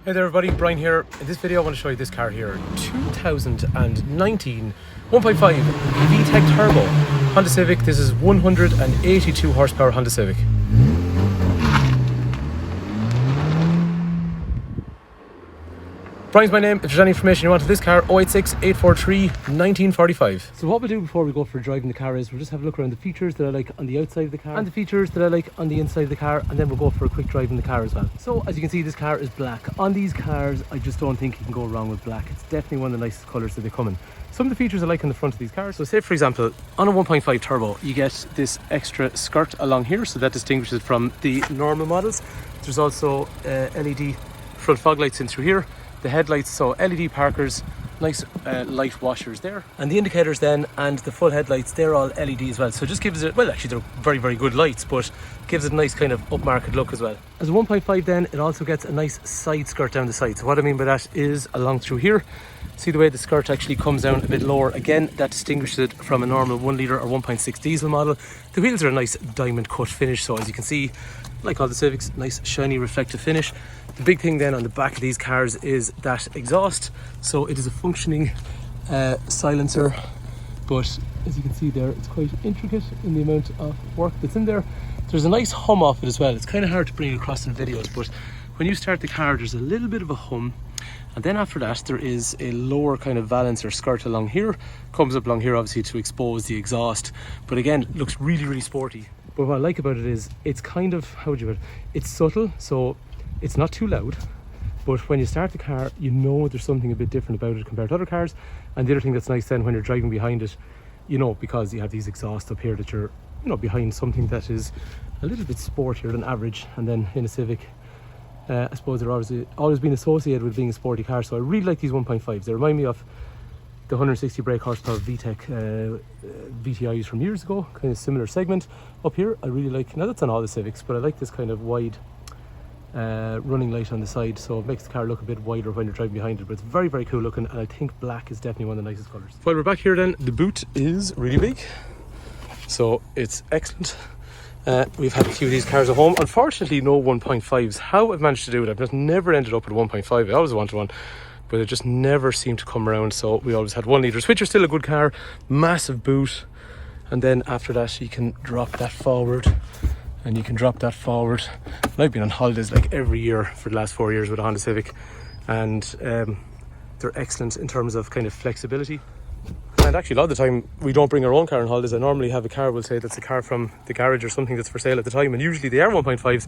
Hey there everybody, Brian here. In this video I want to show you this car here, 2019 1.5 VTEC Turbo Honda Civic. This is 182 horsepower Honda Civic. Brian's my name. If there's any information you want on this car, 086 843 1945. So what we'll do before we go for driving the car is we'll just have a look around the features that I like on the outside of the car and the features that I like on the inside of the car, and then we'll go for a quick drive in the car as well. So as you can see, this car is black. On these cars, I just don't think you can go wrong with black. It's definitely one of the nicest colours that they come in. Some of the features I like on the front of these cars. So say for example, on a 1.5 turbo, you get this extra skirt along here, so that distinguishes it from the normal models. There's also LED front fog lights in through here. The headlights, so LED parkers, nice light washers there, and the indicators then and the full headlights, they're all LED as well, so it just gives it, well actually they're very good lights, but gives it a nice kind of upmarket look as well. As a 1.5 then, it also gets a nice side skirt down the side. So what I mean by that is along through here, see the way the skirt actually comes down a bit lower. Again, that distinguishes it from a normal 1 litre or 1.6 diesel model. The wheels are a nice diamond cut finish, so as you can see, like all the Civics, nice shiny reflective finish. The big thing then on the back of these cars is that exhaust. So it is a functioning silencer, but as you can see there, it's quite intricate in the amount of work that's in there. There's a nice hum off it as well. It's kind of hard to bring it across in videos, but when you start the car, there's a little bit of a hum. And then after that, there is a lower kind of valance or skirt along here. Comes up along here, obviously, to expose the exhaust. But again, it looks really sporty. But what I like about it is, it's kind of, how would you put it? It's subtle, so it's not too loud. But when you start the car, you know there's something a bit different about it compared to other cars. And the other thing that's nice then when you're driving behind it, you know, because you have these exhausts up here, that you're, you know, behind something that is a little bit sportier than average. And then in a Civic, I suppose they're always been associated with being a sporty car. So I really like these 1.5s. They remind me of the 160 brake horsepower VTEC VTIs from years ago, kind of similar segment. Up here, I really like, now that's on all the Civics, but I like this kind of wide running light on the side, so it makes the car look a bit wider when you're driving behind it. But it's very cool looking, and I think black is definitely one of the nicest colours. While we're back here then, the boot is really big, so it's excellent. We've had a few of these cars at home. Unfortunately, no 1.5s. How I've managed to do it, I've just never ended up with a 1.5. I always wanted one, but it just never seemed to come around, so we always had 1 litres, which are still a good car. Massive boot, and then after that you can drop that forward, and you can drop that forward. And I've been on holidays like every year for the last 4 years with a Honda Civic, and they're excellent in terms of kind of flexibility. And actually a lot of the time we don't bring our own car on holidays. I normally have a car, we'll say that's a car from the garage or something that's for sale at the time, and usually they are 1.5s.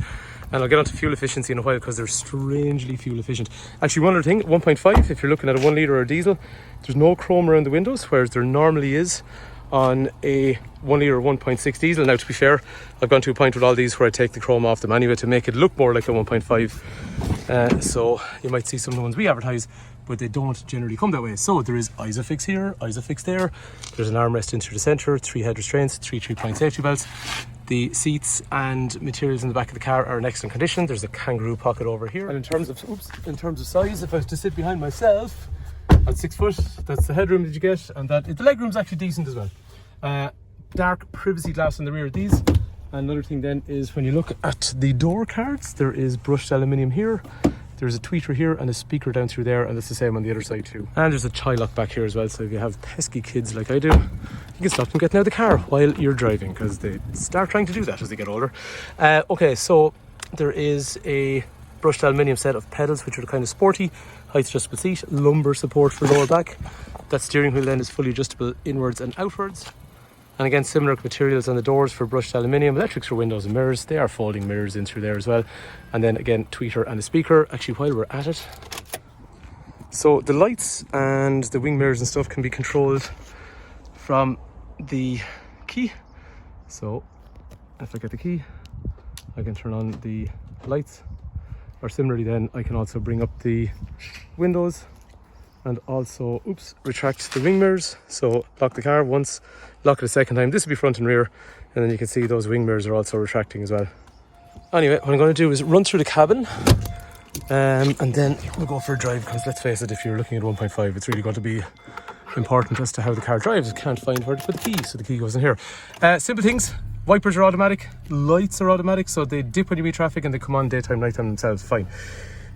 And I'll get onto fuel efficiency in a while because they're strangely fuel efficient. Actually, one other thing, 1.5, if you're looking at a 1 litre or a diesel, there's no chrome around the windows, whereas there normally is on a 1 litre or 1.6 diesel. Now to be fair, I've gone to a point with all these where I take the chrome off them anyway to make it look more like a 1.5. So you might see some of the ones we advertise, but they don't generally come that way. So there is Isofix here, Isofix there. There's an armrest into the centre, 3 head restraints, 3 3-point safety belts. The seats and materials in the back of the car are in excellent condition. There's a kangaroo pocket over here. And in terms of size, if I was to sit behind myself at 6 foot, that's the headroom that you get, and that the leg room's actually decent as well. Dark privacy glass on the rear of these. And another thing then is when you look at the door cards, there is brushed aluminium here. There's a tweeter here and a speaker down through there, and it's the same on the other side too. And there's a child lock back here as well, so if you have pesky kids like I do, you can stop them getting out of the car while you're driving, because they start trying to do that as they get older. Okay, so there is a brushed aluminium set of pedals, which are kind of sporty, height adjustable seat, lumbar support for lower back. That steering wheel then is fully adjustable inwards and outwards. And again, similar materials on the doors for brushed aluminium. Electrics for windows and mirrors. They are folding mirrors in through there as well. And then again, tweeter and a speaker. Actually, while we're at it, so the lights and the wing mirrors and stuff can be controlled from the key. So if I get the key, I can turn on the lights. Or similarly then, I can also bring up the windows and also, retract the wing mirrors. So lock the car once, lock it a second time. This will be front and rear, and then you can see those wing mirrors are also retracting as well. Anyway, what I'm going to do is run through the cabin, and then we'll go for a drive, because let's face it, if you're looking at 1.5, it's really going to be important as to how the car drives. I can't find where to put the key, so the key goes in here. Simple things. Wipers are automatic, lights are automatic, so they dip when you meet traffic and they come on daytime, nighttime themselves, fine.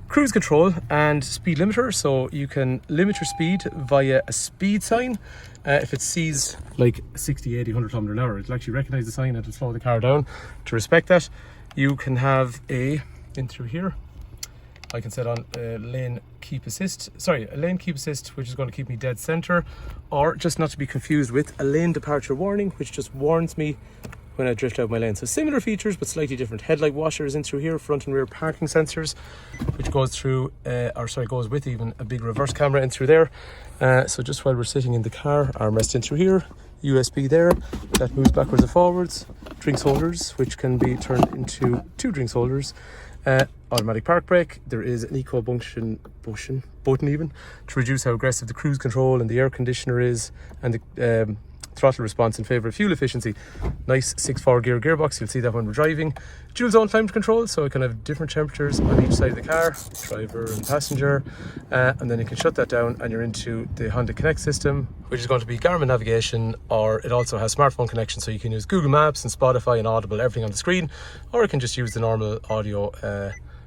cruise control and speed limiter, so you can limit your speed via a speed sign. If it sees like 60, 80, 100 kilometers an hour, it'll actually recognize the sign and it'll slow the car down to respect that. You can have in through here, I can set on a lane keep assist, which is going to keep me dead center, or just not to be confused with a lane departure warning, which just warns me when I drift out my lane. So similar features, but slightly different. Headlight washers in through here, front and rear parking sensors, which goes through, goes with even a big reverse camera in through there. So just while we're sitting in the car, armrest in through here, USB there, that moves backwards and forwards. Drinks holders, which can be turned into 2 drinks holders. Automatic park brake. There is an eco button even to reduce how aggressive the cruise control and the air conditioner is, and the throttle response in favour of fuel efficiency. Nice 6-4 gear gearbox, you'll see that when we're driving. Dual zone climate control, so it can have different temperatures on each side of the car, driver and passenger, and then you can shut that down and you're into the Honda Connect system, which is going to be Garmin navigation, or it also has smartphone connection, so you can use Google Maps and Spotify and Audible, everything on the screen, or you can just use the normal audio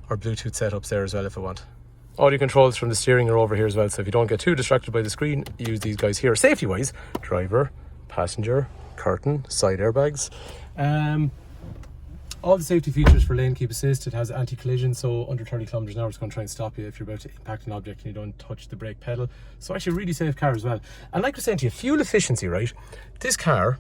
or Bluetooth setups there as well if I want. Audio controls from the steering are over here as well, so if you don't get too distracted by the screen, use these guys here. Safety wise, driver, passenger, curtain, side airbags. All the safety features for lane keep assist. It has anti-collision, so under 30 kilometers an hour it's going to try and stop you if you're about to impact an object and you don't touch the brake pedal. So actually a really safe car as well. And like I was saying to you, fuel efficiency, right? This car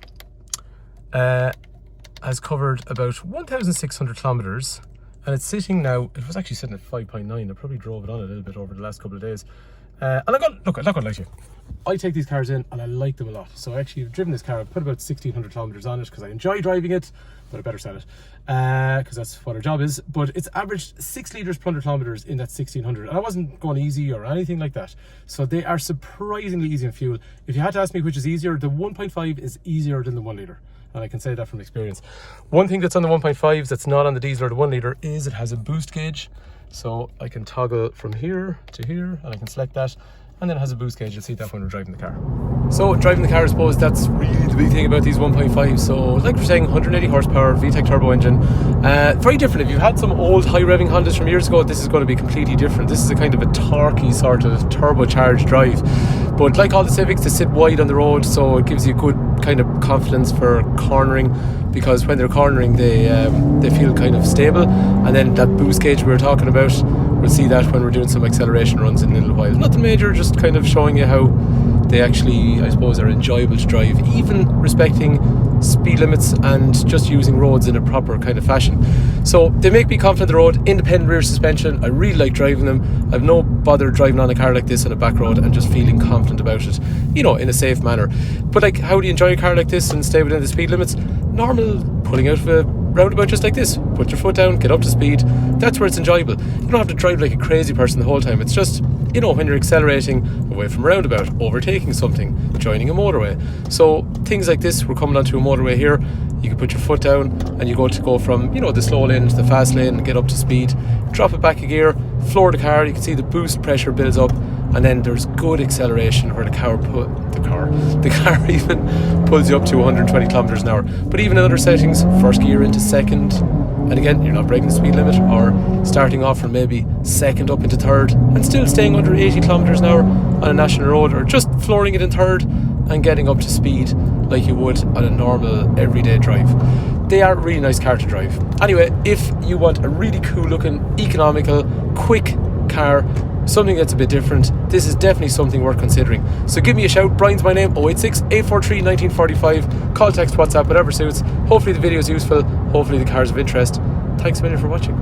has covered about 1,600 kilometers, and it's sitting now, it was actually sitting at 5.9. I probably drove it on a little bit over the last couple of days. And I'm not going to lie to you, I take these cars in and I like them a lot. So I actually have driven this car. I've put about 1,600 kilometers on it because I enjoy driving it, but I better sell it because that's what our job is. But it's averaged 6 litres per 100 kilometers in that 1,600, and I wasn't going easy or anything like that. So they are surprisingly easy in fuel. If you had to ask me which is easier, the 1.5 is easier than the 1 litre, and I can say that from experience. One thing that's on the 1.5s that's not on the diesel or the 1 litre is it has a boost gauge. So I can toggle from here to here and I can select that, and then it has a boost gauge. You'll see that when we're driving the car. So driving the car, I suppose that's really the big thing about these 1.5. So like we're saying, 180 horsepower VTEC turbo engine. Very different. If you've had some old high revving Hondas from years ago, this is going to be completely different. This is a kind of a torquey sort of turbocharged drive. But like all the Civics, they sit wide on the road, so it gives you good kind of confidence for cornering, because when they're cornering they feel kind of stable. And then that boost gauge we were talking about, we'll see that when we're doing some acceleration runs in a little while. Nothing major, just kind of showing you how they actually, I suppose, are enjoyable to drive, even respecting speed limits and just using roads in a proper kind of fashion. So they make me confident on the road. Independent rear suspension, I really like driving them. I've no bother driving on a car like this on a back road and just feeling confident about it, you know, in a safe manner. But like, how do you enjoy a car like this and stay within the speed limits? Normal pulling out of a roundabout just like this. Put your foot down, get up to speed. That's where it's enjoyable. You don't have to drive like a crazy person the whole time. It's just, you know, when you're accelerating away from a roundabout, overtaking something, joining a motorway. So things like this, we're coming onto a motorway here. You can put your foot down and you go from, you know, the slow lane to the fast lane and get up to speed. Drop it back a gear, floor the car. You can see the boost pressure builds up, and then there's good acceleration where the car even pulls you up to 120 kilometers an hour. But even in other settings, first gear into second, and again, you're not breaking the speed limit, or starting off from maybe second up into third and still staying under 80 kilometers an hour on a national road, or just flooring it in third and getting up to speed like you would on a normal everyday drive. They are a really nice car to drive. Anyway, if you want a really cool looking, economical, quick car, something that's a bit different, this is definitely something worth considering. So give me a shout. Brian's my name, 086 843 1945. Call, text, WhatsApp, whatever suits. Hopefully the video is useful. Hopefully the car is of interest. Thanks a million for watching.